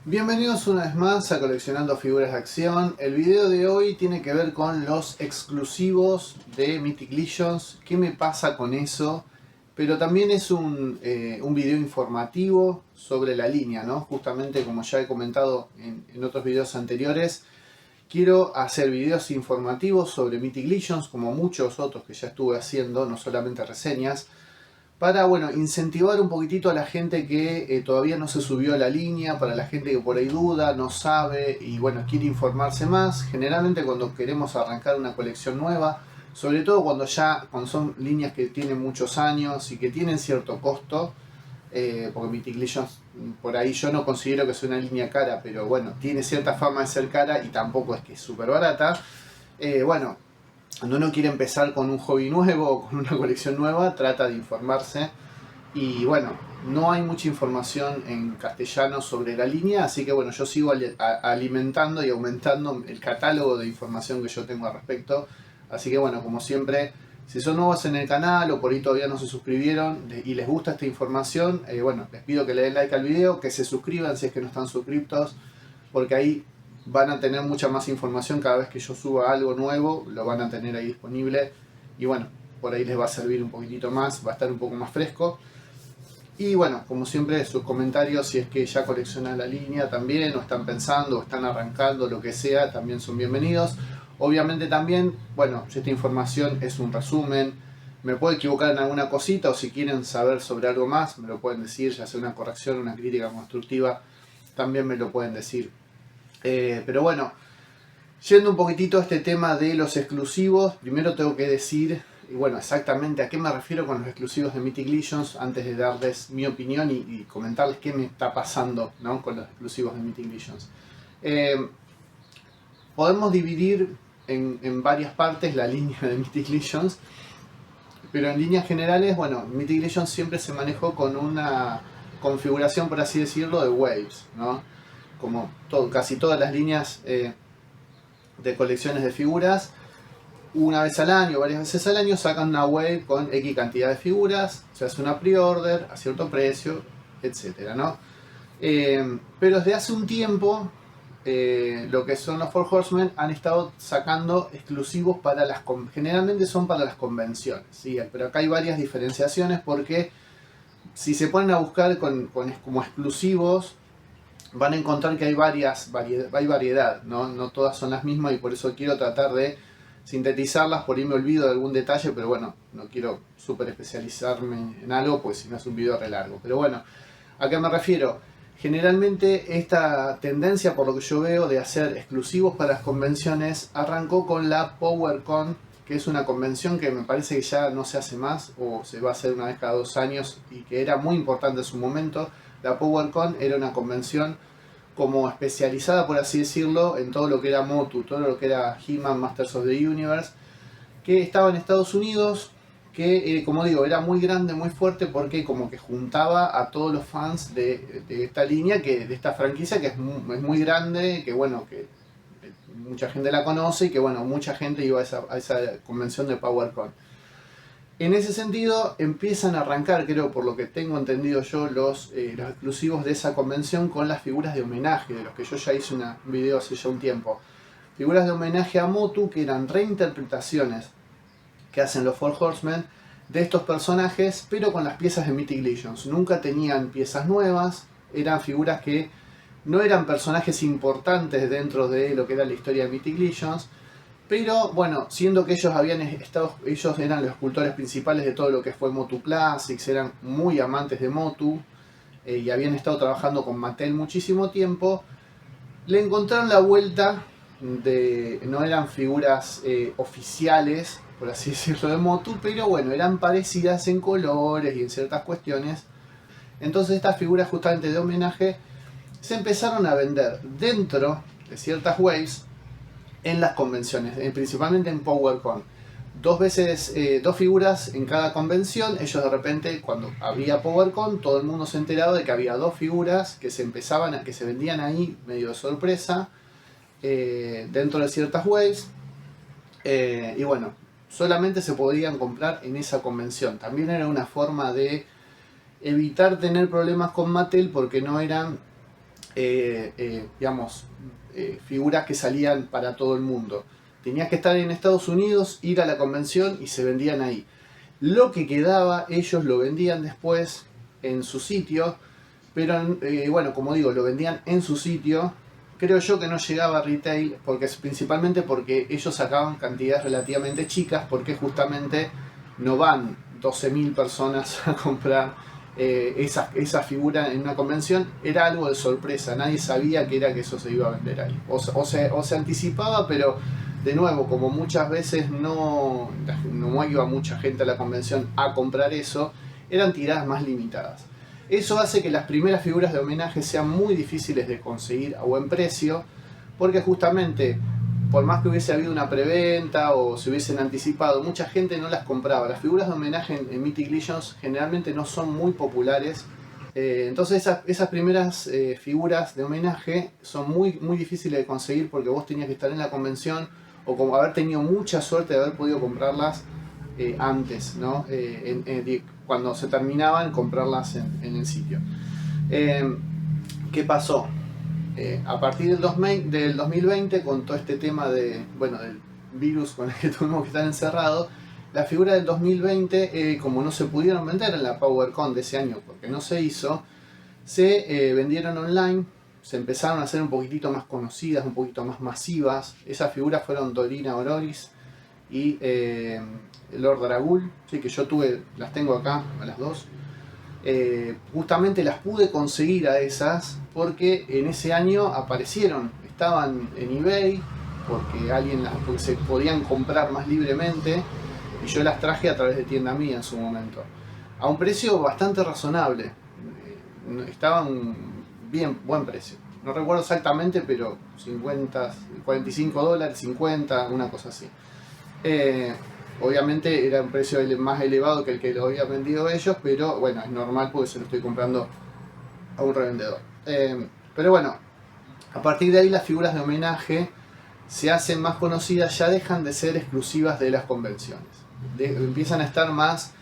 Bienvenidos una vez más a Coleccionando Figuras de Acción. El video de hoy tiene que ver con los exclusivos de Mythic Legions. ¿Qué me pasa con eso? Pero también es un video informativo sobre la línea, ¿no? Justamente como ya he comentado en otros videos anteriores, quiero hacer videos informativos sobre Mythic Legions, como muchos otros que ya estuve haciendo, no solamente reseñas, para, bueno, incentivar un poquitito a la gente que todavía no se subió a la línea, para la gente que por ahí duda, no sabe y, bueno, quiere informarse más. Generalmente cuando queremos arrancar una colección nueva, sobre todo cuando son líneas que tienen muchos años y que tienen cierto costo, porque Mythic Legions, por ahí yo no considero que sea una línea cara, pero bueno, tiene cierta fama de ser cara y tampoco es que es súper barata. Bueno, cuando uno quiere empezar con un hobby nuevo o con una colección nueva, trata de informarse. Y bueno, no hay mucha información en castellano sobre la línea, así que bueno, yo sigo alimentando y aumentando el catálogo de información que yo tengo al respecto. Así que bueno, como siempre, si son nuevos en el canal o por ahí todavía no se suscribieron y les gusta esta información, bueno, les pido que le den like al video, que se suscriban si es que no están suscriptos, porque ahí van a tener mucha más información cada vez que yo suba algo nuevo, lo van a tener ahí disponible y bueno, por ahí les va a servir un poquitito más, va a estar un poco más fresco. Y bueno, como siempre, sus comentarios, si es que ya coleccionan la línea también, o están pensando, o están arrancando, lo que sea, también son bienvenidos. Obviamente también, bueno, esta información es un resumen, me puedo equivocar en alguna cosita, o si quieren saber sobre algo más, me lo pueden decir, ya sea una corrección, una crítica constructiva, también me lo pueden decir. Pero bueno, yendo un poquitito a este tema de los exclusivos, primero tengo que decir, y bueno, exactamente a qué me refiero con los exclusivos de Mythic Legions, antes de darles mi opinión y comentarles qué me está pasando, ¿no?, con los exclusivos de Mythic Legions. Podemos dividir en varias partes la línea de Mythic Legions, pero en líneas generales, bueno, Mythic Legions siempre se manejó con una configuración, por así decirlo, de waves, ¿no? Como casi todas las líneas de colecciones de figuras, una vez al año, varias veces al año, sacan una wave con X cantidad de figuras, se hace una pre-order a cierto precio, etcétera, ¿no? Pero desde hace un tiempo, lo que son los Four Horsemen han estado sacando exclusivos para generalmente son para las convenciones, ¿sí? Pero acá hay varias diferenciaciones porque si se ponen a buscar como exclusivos, van a encontrar que hay variedad, ¿no? No todas son las mismas y por eso quiero tratar de sintetizarlas. Por ahí me olvido de algún detalle, pero bueno, no quiero súper especializarme en algo, pues si no es un video re largo. Pero bueno, ¿a qué me refiero? Generalmente esta tendencia, por lo que yo veo, de hacer exclusivos para las convenciones, arrancó con la PowerCon, que es una convención que me parece que ya no se hace más, o se va a hacer una vez cada 2 años, y que era muy importante en su momento. La PowerCon era una convención como especializada, por así decirlo, en todo lo que era Motu, todo lo que era He-Man Masters of the Universe, que estaba en Estados Unidos, que como digo, era muy grande, muy fuerte, porque como que juntaba a todos los fans de esta línea, de esta franquicia que es muy grande, que bueno, que mucha gente la conoce y que bueno, mucha gente iba a esa convención de PowerCon. En ese sentido, empiezan a arrancar, creo, por lo que tengo entendido yo, los exclusivos de esa convención con las figuras de homenaje, de los que yo ya hice un video hace ya un tiempo. Figuras de homenaje a Motu, que eran reinterpretaciones que hacen los Four Horsemen de estos personajes, pero con las piezas de Mythic Legions. Nunca tenían piezas nuevas, eran figuras que no eran personajes importantes dentro de lo que era la historia de Mythic Legions, pero bueno, siendo que ellos eran los escultores principales de todo lo que fue Motu Classics, eran muy amantes de Motu y habían estado trabajando con Mattel muchísimo tiempo, le encontraron la vuelta no eran figuras oficiales, por así decirlo, de Motu, pero bueno, eran parecidas en colores y en ciertas cuestiones. Entonces estas figuras justamente de homenaje se empezaron a vender dentro de ciertas waves en las convenciones, principalmente en PowerCon. Dos figuras en cada convención. Ellos de repente, cuando había PowerCon, todo el mundo se enteraba de que había 2 figuras que se vendían ahí medio de sorpresa, dentro de ciertas waves, y bueno, solamente se podían comprar en esa convención. También era una forma de evitar tener problemas con Mattel, porque no eran digamos, figuras que salían para todo el mundo. Tenías que estar en Estados Unidos, ir a la convención y se vendían ahí. Lo que quedaba, ellos lo vendían después en su sitio, pero bueno, como digo, lo vendían en su sitio. Creo yo que no llegaba a retail, principalmente porque ellos sacaban cantidades relativamente chicas, porque justamente no van 12.000 personas a comprar esa figura en una convención. Era algo de sorpresa, nadie sabía que eso se iba a vender ahí. O se anticipaba, pero de nuevo, como muchas veces no iba mucha gente a la convención a comprar eso, eran tiradas más limitadas. Eso hace que las primeras figuras de homenaje sean muy difíciles de conseguir a buen precio, porque justamente, por más que hubiese habido una preventa o se hubiesen anticipado, mucha gente no las compraba. Las figuras de homenaje en Mythic Legions generalmente no son muy populares. Entonces esas primeras figuras de homenaje son muy difíciles de conseguir, porque vos tenías que estar en la convención o como haber tenido mucha suerte de haber podido comprarlas antes, ¿no? Cuando se terminaban, comprarlas en el sitio. ¿Qué pasó? A partir del 2020, con todo este tema del virus con el que tuvimos que estar encerrados, las figuras del 2020, como no se pudieron vender en la PowerCon de ese año porque no se hizo, se vendieron online, se empezaron a hacer un poquitito más conocidas, un poquito más masivas. Esas figuras fueron Dorina Ororis y Lord Dragul, ¿sí? Que yo las tengo acá a las dos. Justamente las pude conseguir a esas porque en ese año aparecieron, estaban en eBay porque se podían comprar más libremente, y yo las traje a través de Tienda Mía en su momento a un precio bastante razonable. Estaban buen precio, no recuerdo exactamente, pero 45 dólares, 50, una cosa así. Obviamente era un precio más elevado que el que lo había vendido ellos, pero bueno, es normal porque se lo estoy comprando a un revendedor. Pero bueno, a partir de ahí las figuras de homenaje se hacen más conocidas, ya dejan de ser exclusivas de las convenciones. Empiezan a estar más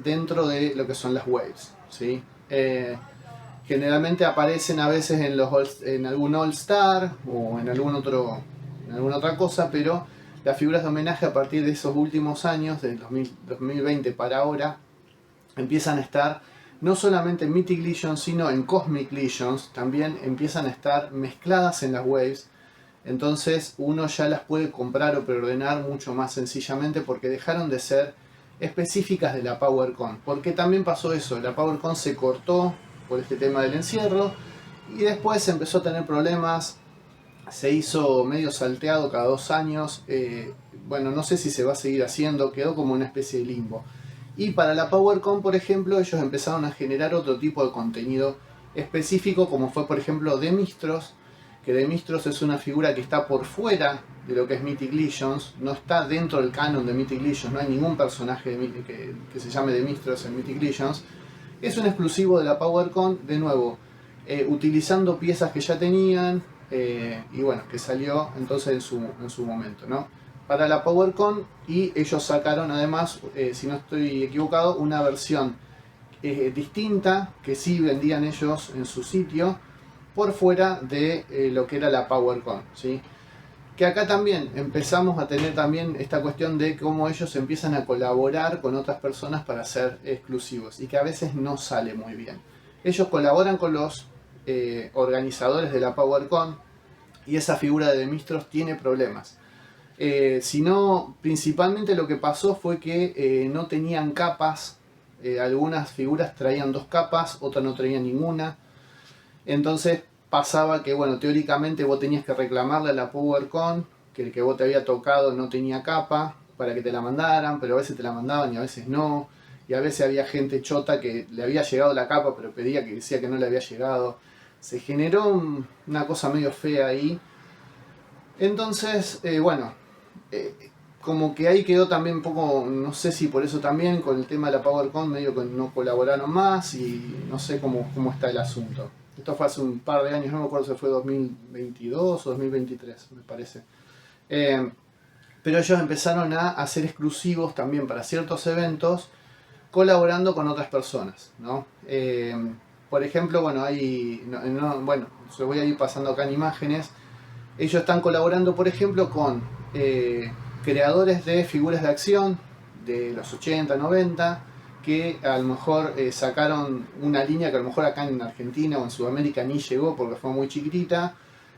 dentro de lo que son las waves, ¿sí? Generalmente aparecen a veces en algún All Star o en alguna otra cosa, pero las figuras de homenaje a partir de esos últimos años, del 2020 para ahora, empiezan a estar no solamente en Mythic Legions, sino en Cosmic Legions. También empiezan a estar mezcladas en las waves. Entonces uno ya las puede comprar o preordenar mucho más sencillamente, porque dejaron de ser específicas de la PowerCon. Porque también pasó eso, la PowerCon se cortó por este tema del encierro y después empezó a tener problemas. Se hizo medio salteado cada 2 años. Bueno, no sé si se va a seguir haciendo, quedó como una especie de limbo. Y para la PowerCon, por ejemplo, ellos empezaron a generar otro tipo de contenido específico, como fue por ejemplo Demistros, que Demistros es una figura que está por fuera de lo que es Mythic Legions, no está dentro del canon de Mythic Legions, no hay ningún personaje que se llame Demistros en Mythic Legions. Es un exclusivo de la PowerCon, de nuevo, utilizando piezas que ya tenían, y bueno, que salió entonces en su momento, ¿no? Para la PowerCon, y ellos sacaron además, si no estoy equivocado, una versión distinta que sí vendían ellos en su sitio por fuera de lo que era la PowerCon, ¿sí? Que acá también empezamos a tener también esta cuestión de cómo ellos empiezan a colaborar con otras personas para ser exclusivos, y que a veces no sale muy bien. Ellos colaboran con los organizadores de la PowerCon, y esa figura de Demistros tiene problemas. Sino, principalmente lo que pasó fue que no tenían capas. Algunas figuras traían 2 capas, otras no traían ninguna. Entonces pasaba que, bueno, teóricamente vos tenías que reclamarle a la PowerCon que el que vos te había tocado no tenía capa para que te la mandaran, pero a veces te la mandaban y a veces no. Y a veces había gente chota que le había llegado la capa, pero decía que no le había llegado. Se generó una cosa medio fea ahí. Entonces, bueno, como que ahí quedó también un poco, no sé si por eso también, con el tema de la PowerCon medio que no colaboraron más, y no sé cómo está el asunto. Esto fue hace un par de años, no me acuerdo si fue 2022 o 2023, me parece. Pero ellos empezaron a hacer exclusivos también para ciertos eventos, colaborando con otras personas, ¿no? por ejemplo, bueno, bueno, se voy a ir pasando acá en imágenes. Ellos están colaborando, por ejemplo, con creadores de figuras de acción de los 80, 90, que a lo mejor sacaron una línea que a lo mejor acá en Argentina o en Sudamérica ni llegó porque fue muy chiquitita.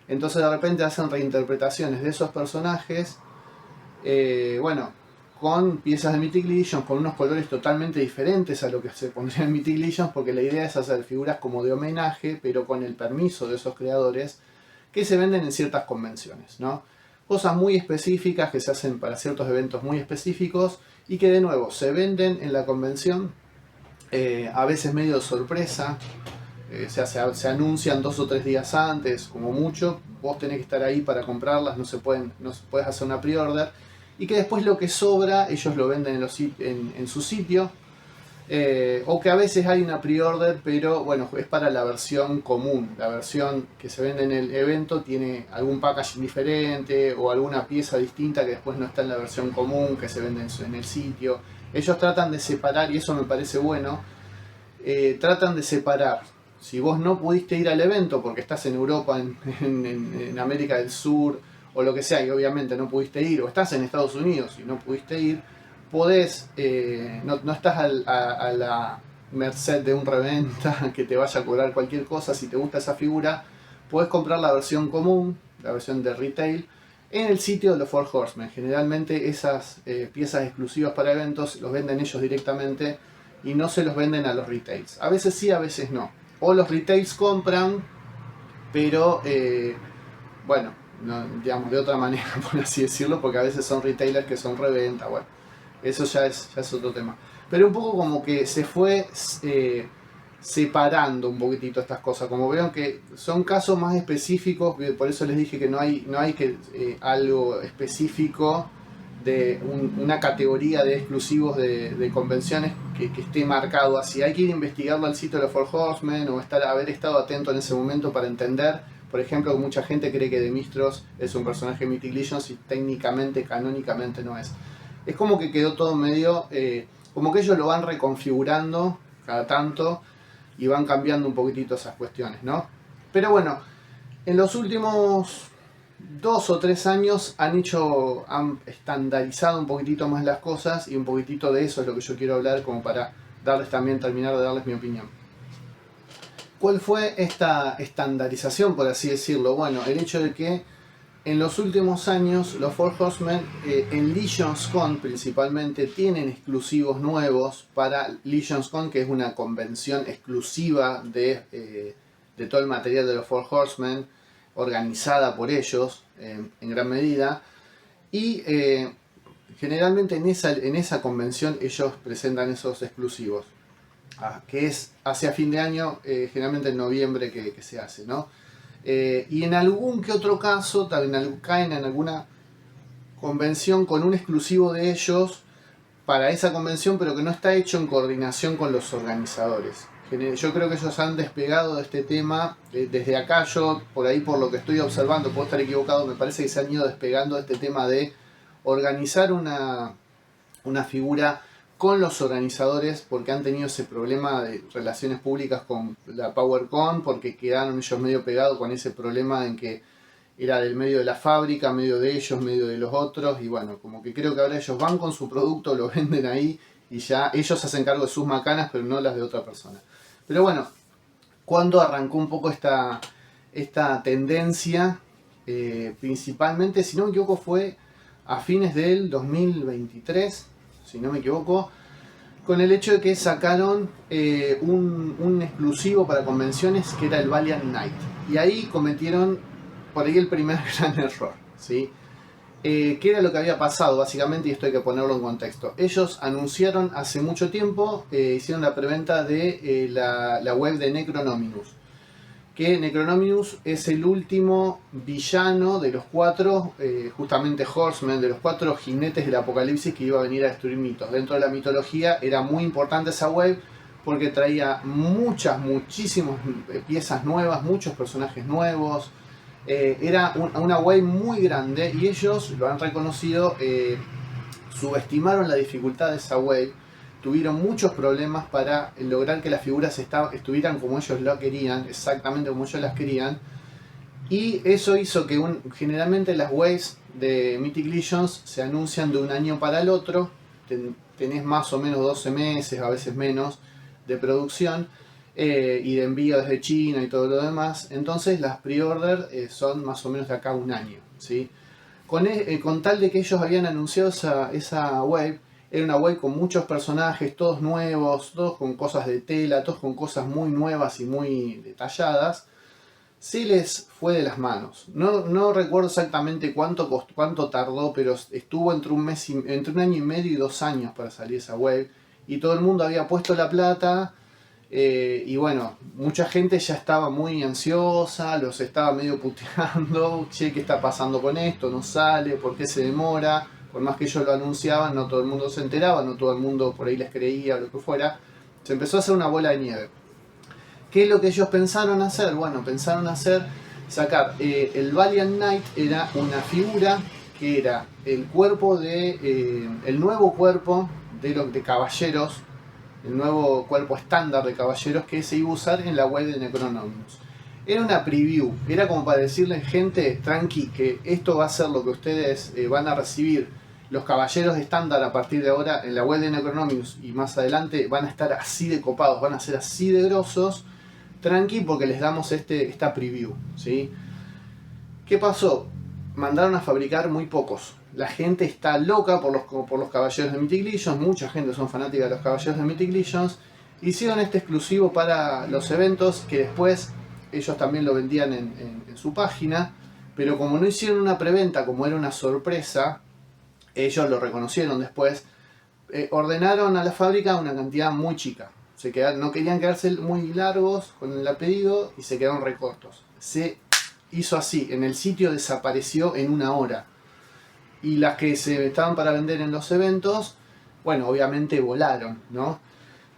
Entonces de repente hacen reinterpretaciones de esos personajes, bueno, con piezas de Mythic Legions, con unos colores totalmente diferentes a lo que se pondría en Mythic Legions, porque la idea es hacer figuras como de homenaje, pero con el permiso de esos creadores, que se venden en ciertas convenciones, ¿no? Cosas muy específicas que se hacen para ciertos eventos muy específicos y que de nuevo se venden en la convención, a veces medio de sorpresa, se anuncian 2 o 3 días antes, como mucho, vos tenés que estar ahí para comprarlas, no puedes hacer una pre-order, y que después lo que sobra ellos lo venden en su sitio, o que a veces hay una pre-order, pero bueno, es para la versión común. La versión que se vende en el evento tiene algún packaging diferente o alguna pieza distinta que después no está en la versión común que se vende en el sitio. Ellos tratan de separar, y eso me parece bueno, tratan de separar. Si vos no pudiste ir al evento porque estás en Europa, en América del Sur o lo que sea, y obviamente no pudiste ir, o estás en Estados Unidos y no pudiste ir, podés, no estás a la merced de un reventa que te vaya a cobrar cualquier cosa. Si te gusta esa figura, podés comprar la versión común, la versión de retail, en el sitio de los Four Horsemen. Generalmente esas piezas exclusivas para eventos los venden ellos directamente y no se los venden a los retails. A veces sí, a veces no. O los retails compran, pero bueno, no, digamos de otra manera, por así decirlo, porque a veces son retailers que son reventa. Bueno, eso ya es otro tema. Pero un poco como que se fue separando un poquitito estas cosas. Como veo que son casos más específicos, por eso les dije que no hay que algo específico de una categoría de exclusivos de convenciones que esté marcado así. Hay que ir a investigarlo al sitio de los Four Horsemen o haber estado atento en ese momento para entender. Por ejemplo, mucha gente cree que Demistros es un personaje de Mythic Legions y técnicamente, canónicamente no es. Es como que quedó todo medio, como que ellos lo van reconfigurando cada tanto y van cambiando un poquitito esas cuestiones, ¿no? Pero bueno, en los últimos 2 o 3 años han estandarizado un poquitito más las cosas, y un poquitito de eso es lo que yo quiero hablar, como para terminar de darles mi opinión. ¿Cuál fue esta estandarización, por así decirlo? Bueno, el hecho de que en los últimos años los Four Horsemen en Legions Con principalmente tienen exclusivos nuevos para Legions Con, que es una convención exclusiva de todo el material de los Four Horsemen, organizada por ellos en gran medida, y generalmente en esa convención ellos presentan esos exclusivos, que es hacia fin de año, generalmente en noviembre que se hace, ¿no? Y en algún que otro caso también caen en alguna convención con un exclusivo de ellos para esa convención, pero que no está hecho en coordinación con los organizadores. Yo creo que ellos han despegado de este tema desde acá. Yo, por ahí, por lo que estoy observando, puedo estar equivocado, me parece que se han ido despegando de este tema de organizar una figura con los organizadores, porque han tenido ese problema de relaciones públicas con la PowerCon, porque quedaron ellos medio pegados con ese problema en que era del medio de la fábrica, medio de ellos, medio de los otros, y bueno, como que creo que ahora ellos van con su producto, lo venden ahí, y ya ellos hacen cargo de sus macanas, pero no las de otra persona. Pero bueno, cuando arrancó un poco esta tendencia, principalmente, si no me equivoco, fue a fines del 2023, si no me equivoco, con el hecho de que sacaron un exclusivo para convenciones que era el Valiant Knight. Y ahí cometieron por ahí el primer gran error, ¿sí? ¿Qué era lo que había pasado básicamente? Y esto hay que ponerlo en contexto. Ellos anunciaron hace mucho tiempo, hicieron la preventa de la web de Necronominus. Que Necronominus es el último villano de los 4, justamente Horsemen, de los 4 jinetes del apocalipsis que iba a venir a destruir mitos. Dentro de la mitología era muy importante esa web porque traía muchísimas piezas nuevas, muchos personajes nuevos. Era una web muy grande y ellos lo han reconocido, subestimaron la dificultad de esa web, tuvieron muchos problemas para lograr que las figuras estuvieran como ellos lo querían, exactamente como ellos las querían. Y eso hizo que generalmente las waves de Mythic Legions se anuncian de un año para el otro. Tenés más o menos 12 meses, a veces menos, de producción y de envío desde China y todo lo demás. Entonces las pre-order son más o menos de acá a un año, ¿sí? Con tal de que ellos habían anunciado esa wave, era una wave con muchos personajes, todos nuevos, todos con cosas de tela, todos con cosas muy nuevas y muy detalladas. Se les fue de las manos. No recuerdo exactamente cuánto tardó, pero estuvo entre un año y medio y 2 años para salir esa wave. Y todo el mundo había puesto la plata. Y bueno, mucha gente ya estaba muy ansiosa, los estaba medio puteando. Che, ¿qué está pasando con esto? No sale, ¿por qué se demora? Por más que ellos lo anunciaban, no todo el mundo se enteraba, no todo el mundo por ahí les creía o lo que fuera. Se empezó a hacer una bola de nieve. ¿Qué es lo que ellos pensaron hacer? Bueno, pensaron sacar el Valiant Knight. Era una figura que era el cuerpo el nuevo cuerpo de caballeros, el nuevo cuerpo estándar de caballeros que se iba a usar en la web de Necronominus. Era una preview, era como para decirle, gente, tranqui, que esto va a ser lo que ustedes van a recibir. Los caballeros estándar a partir de ahora en la web de Necronominus y más adelante van a estar así de copados, van a ser así de grosos. Tranqui, porque les damos esta preview, ¿sí? ¿Qué pasó? Mandaron a fabricar muy pocos. La gente está loca por los caballeros de Mythic Legions. Mucha gente son fanáticas de los caballeros de Mythic Legions. Hicieron este exclusivo para los eventos, que después ellos también lo vendían en su página. Pero como no hicieron una preventa, como era una sorpresa, ellos lo reconocieron después. Ordenaron a la fábrica una cantidad muy chica. No querían quedarse muy largos con el pedido y se quedaron recortos. Se hizo así, en el sitio desapareció en 1 hora. Y las que se estaban para vender en los eventos, bueno, obviamente volaron, ¿no?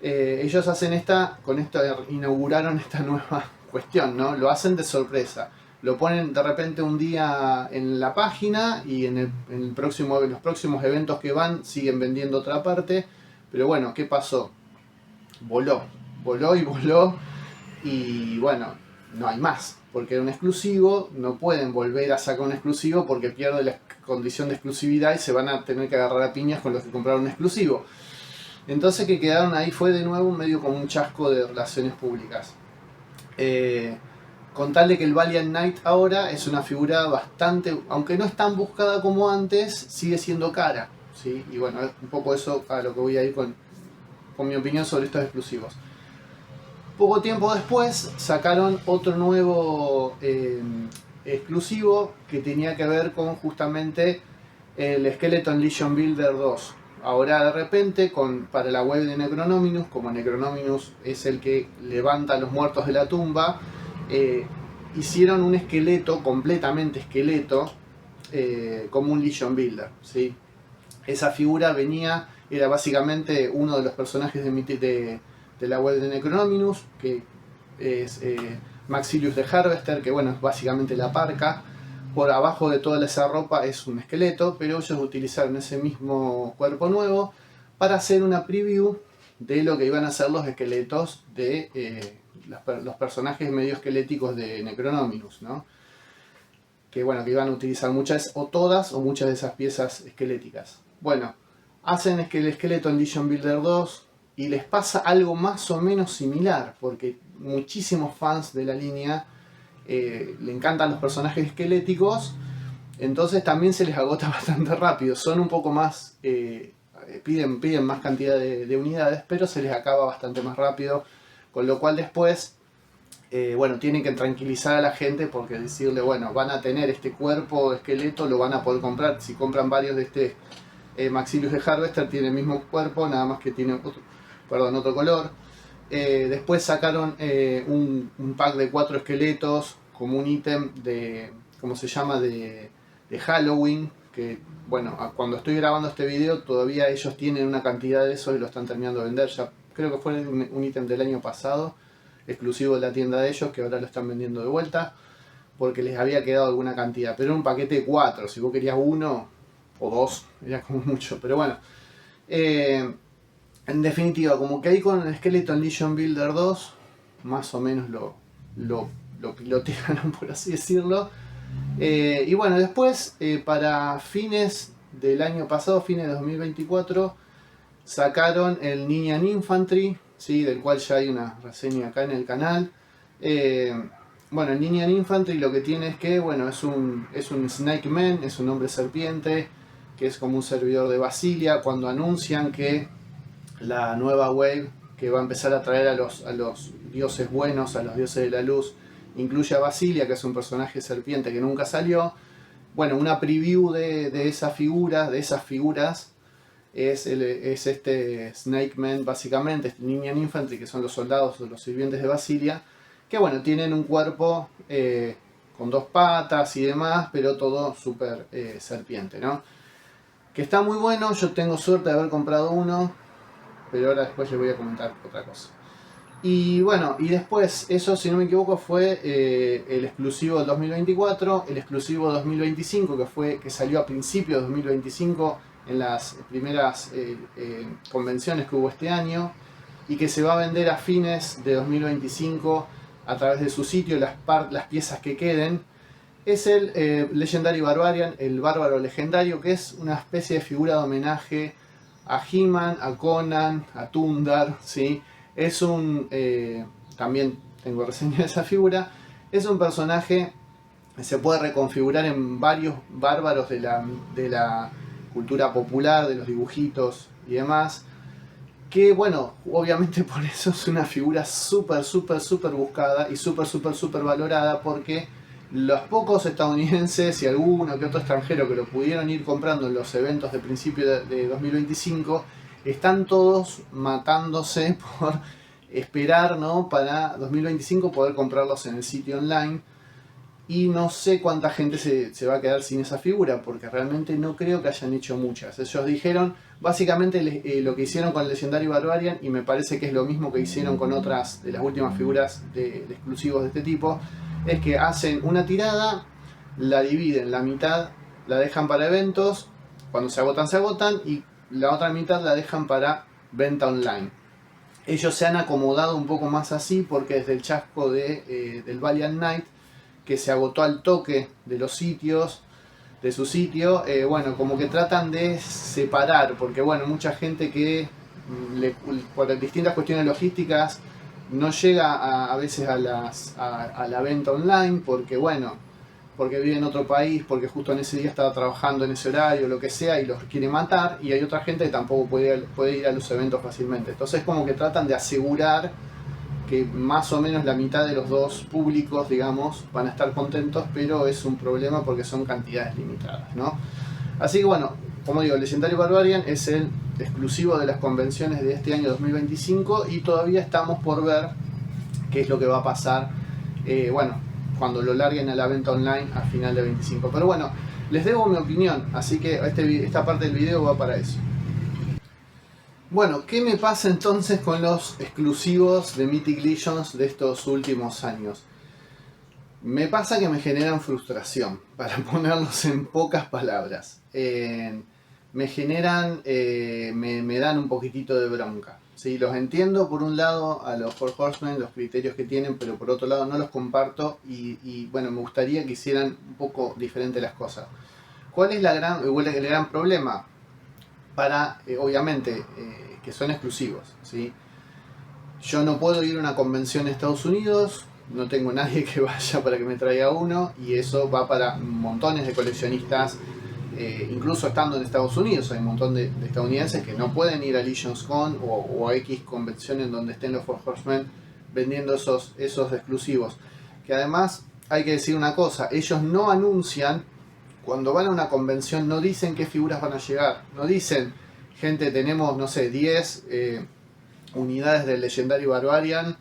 Ellos hacen con esto inauguraron esta nueva cuestión, ¿no? Lo hacen de sorpresa. Lo ponen de repente un día en la página y en los próximos eventos que van siguen vendiendo otra parte. Pero bueno, ¿qué pasó? Voló y bueno, no hay más, porque era un exclusivo, no pueden volver a sacar un exclusivo porque pierde la condición de exclusividad y se van a tener que agarrar a piñas con los que compraron un exclusivo. Entonces que quedaron ahí fue de nuevo medio como un chasco de relaciones públicas. Con tal de que el Valiant Knight ahora es una figura bastante, aunque no es tan buscada como antes, sigue siendo cara, ¿sí? Y bueno, es un poco eso a lo que voy a ir con mi opinión sobre estos exclusivos. Poco tiempo después sacaron otro nuevo exclusivo que tenía que ver con justamente el Skeleton Legion Builder 2. Ahora de repente, para la web de Necronominus, como Necronominus es el que levanta a los muertos de la tumba, hicieron un esqueleto, completamente esqueleto, como un Legion Builder, ¿sí? Esa figura era básicamente uno de los personajes de la web de Necronominus, que es Maxilius de Harvester, que bueno, es básicamente la parca. Por abajo de toda esa ropa es un esqueleto, pero ellos utilizaron ese mismo cuerpo nuevo para hacer una preview de lo que iban a ser los esqueletos de los personajes medio esqueléticos de Necronominus, ¿no? Que bueno, que iban a utilizar muchas o todas o muchas de esas piezas esqueléticas. Bueno, hacen el Skeleton Legion Builder 2 y les pasa algo más o menos similar, porque muchísimos fans de la línea le encantan los personajes esqueléticos, entonces también se les agota bastante rápido. Son un poco más, piden más cantidad de unidades, pero se les acaba bastante más rápido, con lo cual después bueno, tienen que tranquilizar a la gente porque decirle, bueno, van a tener este cuerpo esqueleto, lo van a poder comprar. Si compran varios de este Maxilius de Harvester, tiene el mismo cuerpo, nada más que tiene otro color. Después sacaron un pack de 4 esqueletos como un ítem de, ¿cómo se llama? De Halloween, que bueno, cuando estoy grabando este video todavía ellos tienen una cantidad de eso y lo están terminando de vender. Ya creo que fue un ítem del año pasado, exclusivo de la tienda de ellos, que ahora lo están vendiendo de vuelta porque les había quedado alguna cantidad, pero era un paquete de 4, si vos querías 1 o 2 era como mucho, pero bueno. En definitiva, como que ahí con el Skeleton Legion Builder 2, más o menos lo pilotearon, por así decirlo. Y bueno, después, para fines del año pasado, fines de 2024, sacaron el Ninian Infantry, ¿sí? Del cual ya hay una reseña acá en el canal. Bueno, el Ninian Infantry lo que tiene es que, bueno, es un Snake Man, es un hombre serpiente, que es como un servidor de Basilia. Cuando anuncian que la nueva wave que va a empezar a traer a los dioses buenos, a los dioses de la luz, incluye a Basilia, que es un personaje serpiente que nunca salió. Bueno, una preview de esas figuras es este Snake Man, básicamente, este Ninian Infantry, que son los soldados o los sirvientes de Basilia, que bueno, tienen un cuerpo con 2 patas y demás, pero todo súper serpiente, ¿no? Que está muy bueno, yo tengo suerte de haber comprado uno, pero ahora después les voy a comentar otra cosa. Y bueno, y después, eso si no me equivoco fue el exclusivo del 2024, el exclusivo 2025 que salió a principios de 2025 en las primeras convenciones que hubo este año, y que se va a vender a fines de 2025 a través de su sitio, las piezas que queden. Es el Legendary Barbarian, el bárbaro legendario, que es una especie de figura de homenaje a He-Man, a Conan, a Tundar, ¿sí? Es un... también tengo reseña de esa figura. Es un personaje que se puede reconfigurar en varios bárbaros de la cultura popular, de los dibujitos y demás. Que bueno, obviamente por eso es una figura súper, súper, súper buscada y súper, súper, súper valorada, porque los pocos estadounidenses y alguno que otro extranjero que lo pudieron ir comprando en los eventos de principio de 2025 están todos matándose por esperar, ¿no?, para 2025 poder comprarlos en el sitio online. Y no sé cuánta gente se va a quedar sin esa figura, porque realmente no creo que hayan hecho muchas. Ellos dijeron básicamente lo que hicieron con el Legendary Barbarian, y me parece que es lo mismo que hicieron con otras de las últimas figuras de exclusivos de este tipo, es que hacen una tirada, la dividen, la mitad la dejan para eventos, cuando se agotan, y la otra mitad la dejan para venta online. Ellos se han acomodado un poco más así, porque desde el chasco del Valiant Knight, que se agotó al toque de los sitios, de su sitio, bueno, como que tratan de separar, porque bueno, mucha gente que por distintas cuestiones logísticas no llega a veces a la venta online, porque bueno, porque vive en otro país, porque justo en ese día estaba trabajando en ese horario, lo que sea, y los quiere matar, y hay otra gente que tampoco puede ir a los eventos fácilmente. Entonces como que tratan de asegurar que más o menos la mitad de los dos públicos, digamos, van a estar contentos, pero es un problema porque son cantidades limitadas, ¿no? Así que bueno, como digo, Legendary Barbarian es el exclusivo de las convenciones de este año 2025, y todavía estamos por ver qué es lo que va a pasar, bueno, cuando lo larguen a la venta online a final de 25. Pero bueno, les debo mi opinión, así que esta parte del video va para eso. Bueno, ¿qué me pasa entonces con los exclusivos de Mythic Legions de estos últimos años? Me pasa que me generan frustración, para ponerlos en pocas palabras. Me generan, me dan un poquitito de bronca. ¿Sí? Los entiendo por un lado a los Four Horsemen, los criterios que tienen, pero por otro lado no los comparto, y bueno, me gustaría que hicieran un poco diferente las cosas. ¿Cuál es el gran problema? Para, obviamente, que son exclusivos, ¿sí? Yo no puedo ir a una convención en Estados Unidos, no tengo nadie que vaya para que me traiga uno, y eso va para montones de coleccionistas, incluso estando en Estados Unidos. Hay un montón de estadounidenses que no pueden ir a Legions Con o a X convención en donde estén los Four Horsemen vendiendo esos exclusivos. Que además, hay que decir una cosa, ellos no anuncian. Cuando van a una convención no dicen qué figuras van a llegar, no dicen, gente, tenemos, no sé, 10 unidades del Legendary Barbarian,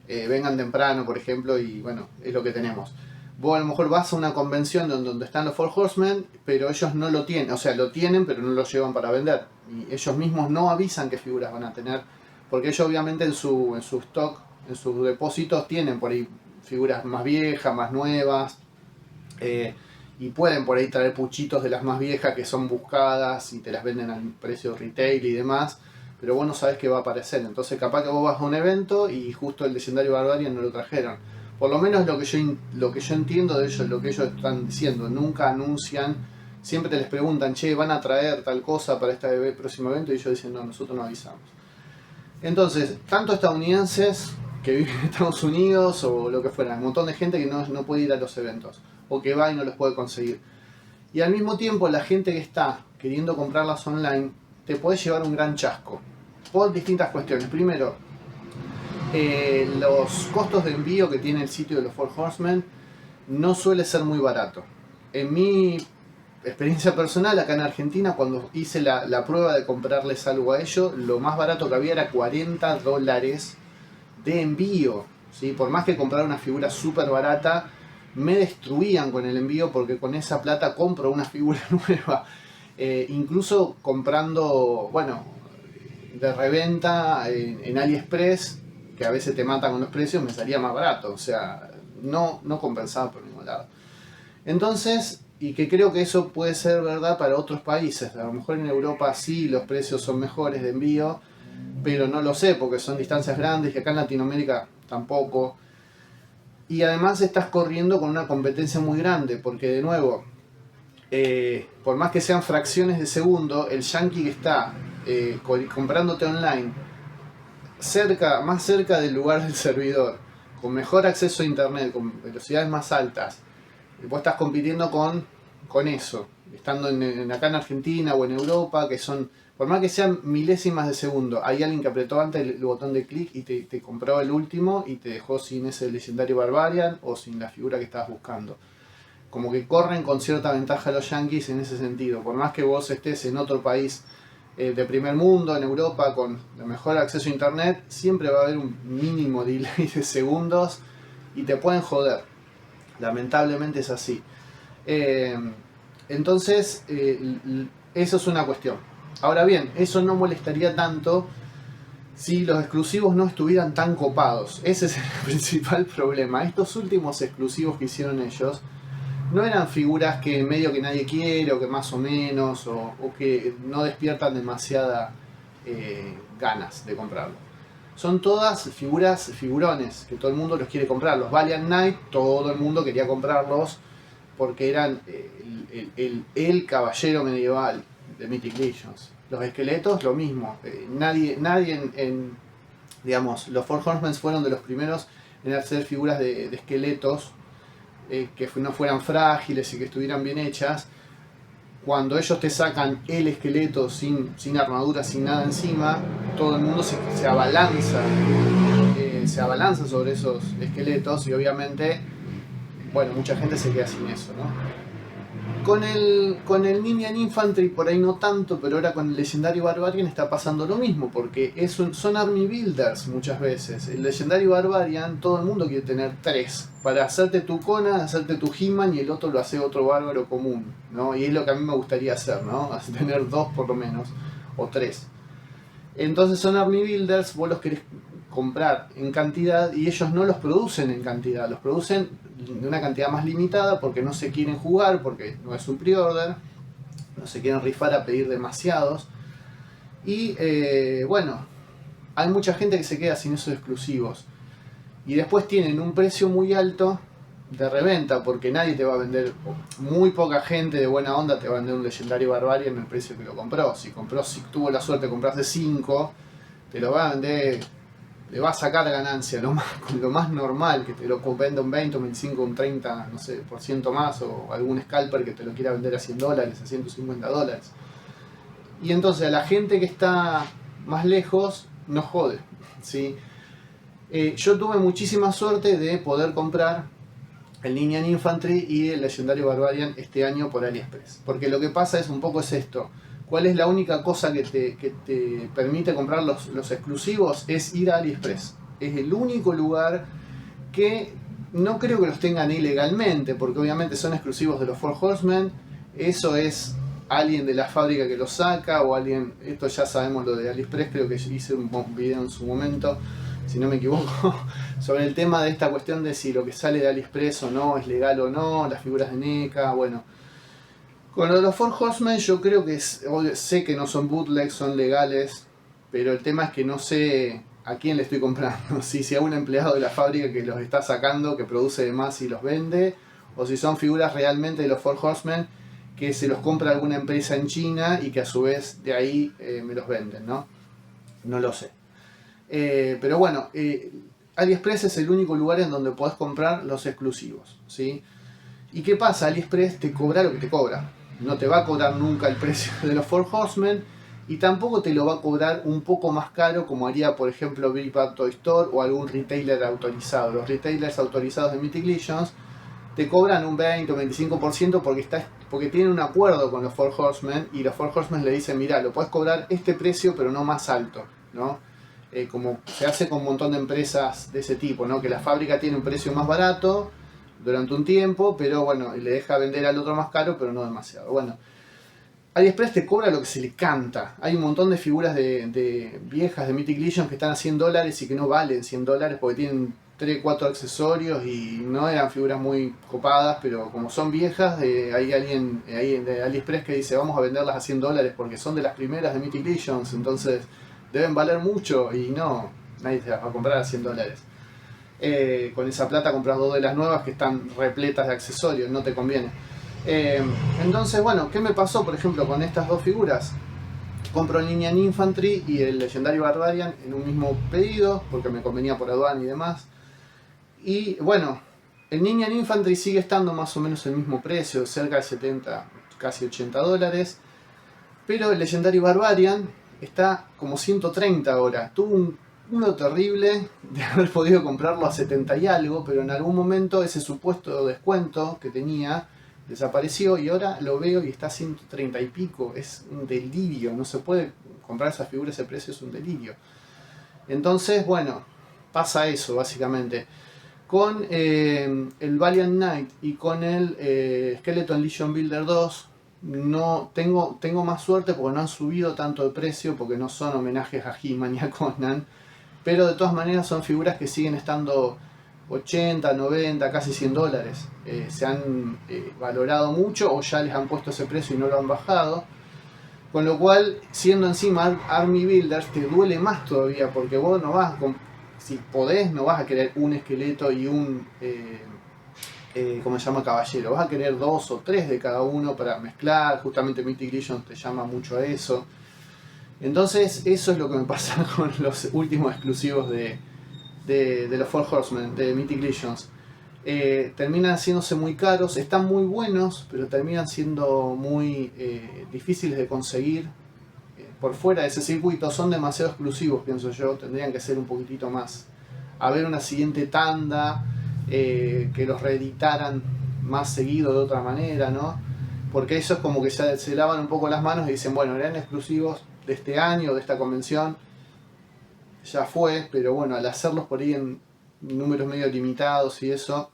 vengan temprano, por ejemplo, y bueno, es lo que tenemos. Vos a lo mejor vas a una convención donde están los Four Horsemen, pero ellos no lo tienen, o sea, lo tienen, pero no lo llevan para vender. Y ellos mismos no avisan qué figuras van a tener, porque ellos obviamente en su stock, en sus depósitos, tienen por ahí figuras más viejas, más nuevas, y pueden por ahí traer puchitos de las más viejas que son buscadas y te las venden al precio retail y demás, pero vos no sabés qué va a aparecer. Entonces capaz que vos vas a un evento y justo el Legendario Barbarian no lo trajeron. Por lo menos lo que yo entiendo de ellos, lo que ellos están diciendo, nunca anuncian, siempre te les preguntan, che, van a traer tal cosa para este próximo evento, y ellos dicen, no, nosotros no avisamos. Entonces, tanto estadounidenses que viven en Estados Unidos o lo que fuera, un montón de gente que no puede ir a los eventos, o que va y no los puede conseguir. Y al mismo tiempo la gente que está queriendo comprarlas online, te puede llevar un gran chasco, por distintas cuestiones. Primero, los costos de envío que tiene el sitio de los Four Horsemen no suele ser muy barato. En mi experiencia personal, acá en Argentina, cuando hice la prueba de comprarles algo a ellos, lo más barato que había era $40 de envío, ¿sí? Por más que comprara una figura súper barata, me destruían con el envío, porque con esa plata compro una figura nueva. Incluso comprando, bueno, de reventa en AliExpress, que a veces te matan con los precios, me salía más barato. O sea, no compensaba por ningún lado. Entonces, y que creo que eso puede ser verdad para otros países. A lo mejor en Europa sí los precios son mejores de envío, pero no lo sé porque son distancias grandes, y acá en Latinoamérica tampoco. Y además estás corriendo con una competencia muy grande, porque de nuevo, por más que sean fracciones de segundo, el yankee que está comprándote online más cerca del lugar del servidor, con mejor acceso a internet, con velocidades más altas, vos estás compitiendo con eso, estando acá en Argentina o en Europa, que son, por más que sean milésimas de segundo, hay alguien que apretó antes el botón de clic y te compró el último y te dejó sin ese Legendario Barbarian o sin la figura que estabas buscando. Como que corren con cierta ventaja los yankees en ese sentido. Por más que vos estés en otro país de primer mundo, en Europa, con el mejor acceso a internet, siempre va a haber un mínimo delay de segundos y te pueden joder. Lamentablemente es así. Entonces, eso es una cuestión. Ahora bien, eso no molestaría tanto si los exclusivos no estuvieran tan copados. Ese es el principal problema. Estos últimos exclusivos que hicieron ellos no eran figuras que medio que nadie quiere, o que más o menos, o que no despiertan demasiada ganas de comprarlo. Son todas figurones, que todo el mundo los quiere comprar. Los Valiant Knight, todo el mundo quería comprarlos, porque eran el caballero medieval de Mythic Legions. Los esqueletos, lo mismo. Nadie digamos, los Four Horsemen fueron de los primeros en hacer figuras de esqueletos que no fueran frágiles y que estuvieran bien hechas. Cuando ellos te sacan el esqueleto sin armadura, sin nada encima, todo el mundo se abalanza sobre esos esqueletos, y obviamente, bueno, mucha gente se queda sin eso, ¿no? Con el Minion Infantry por ahí no tanto, pero ahora con el Legendario Barbarian está pasando lo mismo, porque son army builders muchas veces. El Legendario Barbarian, todo el mundo quiere tener 3, para hacerte tu Conan, hacerte tu He-Man, y el otro lo hace otro bárbaro común, ¿no? Y es lo que a mí me gustaría hacer, ¿no? Tener 2 por lo menos, o 3. Entonces son army builders, vos los querés comprar en cantidad y ellos no los producen en cantidad, los producen de una cantidad más limitada porque no se quieren jugar, porque no es un pre-order, no se quieren rifar a pedir demasiados. Y bueno, hay mucha gente que se queda sin esos exclusivos y después tienen un precio muy alto de reventa, porque nadie te va a vender, muy poca gente de buena onda te va a vender un Legendario Barbarian en el precio que lo compró. Si tuvo la suerte de comprarse 5, te lo va a vender, le va a sacar ganancia, lo más normal, que te lo venda un 20, un 25, un 30, no sé, por ciento más, o algún scalper que te lo quiera vender a $100, a $150. Y entonces a la gente que está más lejos nos jode, ¿sí? Yo tuve muchísima suerte de poder comprar el Minion Infantry y el Legendario Barbarian este año por AliExpress, porque lo que pasa es un poco esto. ¿Cuál es la única cosa que te permite comprar los exclusivos? Es ir a AliExpress. Es el único lugar que no creo que los tengan ilegalmente, porque obviamente son exclusivos de los Four Horsemen. Eso es alguien de la fábrica que los saca, o alguien, esto ya sabemos lo de AliExpress, creo que hice un video en su momento, si no me equivoco, sobre el tema de esta cuestión de si lo que sale de AliExpress o no es legal o no, las figuras de NECA, bueno. Con lo de los Four Horsemen yo creo que sé que no son bootlegs, son legales, pero el tema es que no sé a quién le estoy comprando, si a un empleado de la fábrica que los está sacando, que produce de más y los vende, o si son figuras realmente de los Four Horsemen que se los compra alguna empresa en China y que a su vez de ahí me los venden, ¿no? No lo sé. Pero bueno, AliExpress es el único lugar en donde podés comprar los exclusivos, ¿sí? ¿Y qué pasa? AliExpress te cobra lo que te cobra. No te va a cobrar nunca el precio de los Four Horsemen y tampoco te lo va a cobrar un poco más caro como haría, por ejemplo, Big Bad Toy Store o algún retailer autorizado. Los retailers autorizados de Mythic Legions te cobran un 20 o 25% porque tienen un acuerdo con los Four Horsemen y los Four Horsemen le dicen, mira, lo puedes cobrar este precio pero no más alto, ¿no? Como se hace con un montón de empresas de ese tipo, ¿no? Que la fábrica tiene un precio más barato durante un tiempo, pero bueno, le deja vender al otro más caro, pero no demasiado. Bueno, AliExpress te cobra lo que se le canta. Hay un montón de figuras de viejas de Mythic Legion que están a $100 y que no valen $100 porque tienen 3, 4 accesorios y no eran figuras muy copadas, pero como son viejas, hay alguien ahí de AliExpress que dice vamos a venderlas a $100 porque son de las primeras de Mythic Legions, entonces deben valer mucho y no, nadie te las va a comprar a $100. Con esa plata compras 2 de las nuevas que están repletas de accesorios, no te conviene. Entonces, bueno, ¿qué me pasó por ejemplo con estas dos figuras? Compro el Ninja Infantry y el Legendary Barbarian en un mismo pedido porque me convenía por aduana y demás. Y bueno, el Ninja Infantry sigue estando más o menos el mismo precio, cerca de 70, casi $80. Pero el Legendary Barbarian está como 130 ahora. Tuvo uno terrible de haber podido comprarlo a 70 y algo, pero en algún momento ese supuesto descuento que tenía desapareció y ahora lo veo y está a 130 y pico. Es un delirio, no se puede comprar esa figura a ese precio, es un delirio. Entonces, bueno, pasa eso básicamente. Con el Valiant Knight y con el Skeleton Legion Builder 2 no tengo más suerte porque no han subido tanto de precio, porque no son homenajes a He-Man y a Conan, pero de todas maneras son figuras que siguen estando 80, 90, casi $100. Se han valorado mucho o ya les han puesto ese precio y no lo han bajado. Con lo cual, siendo encima Army Builders, te duele más todavía porque vos no vas, si podés, no vas a querer un esqueleto y un, ¿cómo se llama? Caballero. Vas a querer 2 o 3 de cada uno para mezclar. Justamente Mythic Legion te llama mucho a eso. Entonces, eso es lo que me pasa con los últimos exclusivos de los Four Horsemen, de Mythic Legions. Terminan haciéndose muy caros, están muy buenos, pero terminan siendo muy difíciles de conseguir por fuera de ese circuito. Son demasiado exclusivos, pienso yo, tendrían que ser un poquitito más. Haber una siguiente tanda, que los reeditaran más seguido de otra manera, ¿no? Porque eso es como que ya se lavan un poco las manos y dicen, bueno, eran exclusivos de este año, de esta convención, ya fue, pero bueno, al hacerlos por ahí en números medio limitados y eso,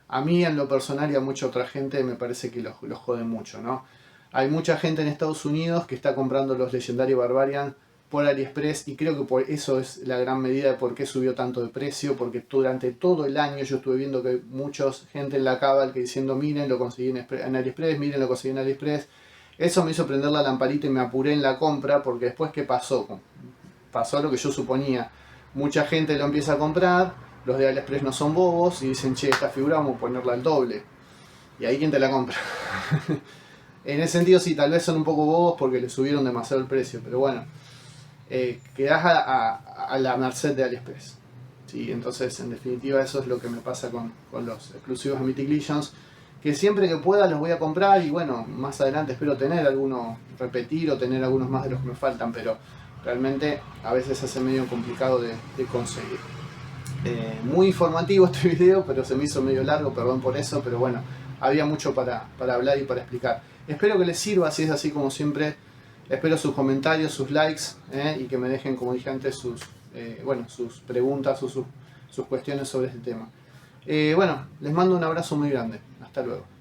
a mí en lo personal y a mucha otra gente me parece que los jode mucho, ¿no? Hay mucha gente en Estados Unidos que está comprando los Legendary Barbarian por AliExpress y creo que por eso es la gran medida de por qué subió tanto de precio, porque durante todo el año yo estuve viendo que mucha gente en la Cabal que diciendo miren lo conseguí en AliExpress, miren lo conseguí en AliExpress. Eso me hizo prender la lamparita y me apuré en la compra porque después ¿qué pasó? Pasó lo que yo suponía. Mucha gente lo empieza a comprar, los de AliExpress no son bobos y dicen, che, esta figura vamos a ponerla al doble. Y ahí ¿quién te la compra? En ese sentido sí, tal vez son un poco bobos porque le subieron demasiado el precio, pero bueno, quedás a la merced de AliExpress. ¿Sí? Entonces, en definitiva, eso es lo que me pasa con los exclusivos de Mythic Legions, que siempre que pueda los voy a comprar y bueno, más adelante espero tener alguno, repetir o tener algunos más de los que me faltan, pero realmente a veces se hace medio complicado de conseguir. Muy informativo este video, pero se me hizo medio largo, perdón por eso, pero bueno, había mucho para hablar y para explicar. Espero que les sirva, si es así como siempre, espero sus comentarios, sus likes, y que me dejen, como dije antes, sus preguntas o sus cuestiones sobre este tema. Bueno, les mando un abrazo muy grande. Hasta luego.